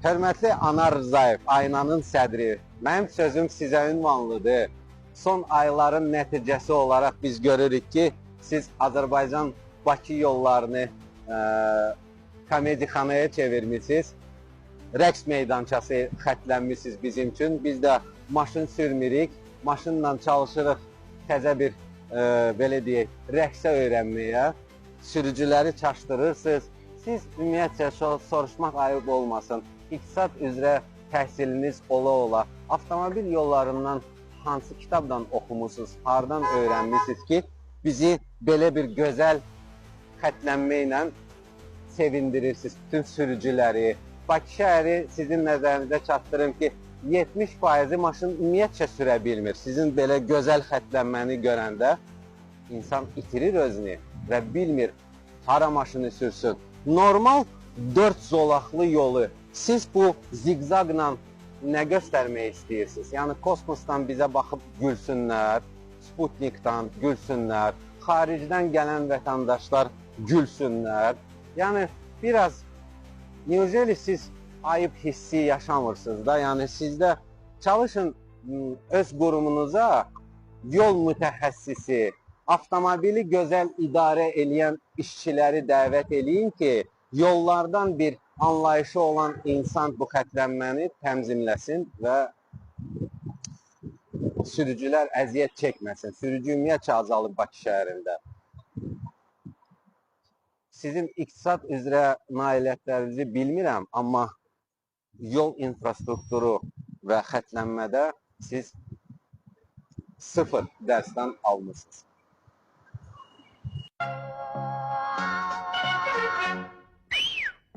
Hörmətli Anar Rzayev, Aynanın sədri, mənim sözüm sizə ünvanlıdır. Son ayların nəticəsi olaraq biz görürük ki, siz Azərbaycan-Bakı yollarını komedixanaya çevirmişsiniz. Rəqs meydançası xətlənmişsiniz bizim üçün. Biz də maşın sürmürük, maşınla çalışırıq təzə bir, belə deyək, rəqsə öyrənməyə. Sürücüləri çaşdırırsınız. Siz ümumiyyətcə soruşmaq ayıb olmasın. İqtisad üzrə təhsiliniz ola-ola avtomobil yollarından hansı kitabdan oxumusunuz, hardan öyrənmişsiniz ki, bizi belə bir gözəl xətlənməklə sevindirirsiniz bütün sürücüləri. Bakı şəhəri sizin nəzərinizə çatdırım ki, 70% maşın ümumiyyətcə sürə bilmir. Sizin belə gözəl xətlənməni görəndə insan itirir özünü və bilmir hara maşını sürsün. Normal 4 zolaqlı yolu siz bu zigzaqla nə göstərmək istəyirsiniz? Yəni kosmosdan bizə baxıb gülsünlər, Sputnikdən gülsünlər, xaricdən gələn vətəndaşlar gülsünlər. Yəni biraz Neujeli siz ayıb hissi yaşamırsınız da, yəni sizdə çalışın öz qurumunuza yol mütəxəssisi, avtomobili gözəl idarə eləyən işçiləri dəvət eləyin ki, yollardan bir anlayışı olan insan bu xətlənməni təmzimləsin və sürücülər əziyyət çəkməsin. Sürücü ümumiyyətcə azalıb Bakı şəhərində. Sizin iqtisad üzrə nailiyyətlərinizi bilmirəm, amma yol infrastrukturu və xətlənmədə siz 0 dərsdən almışsınız.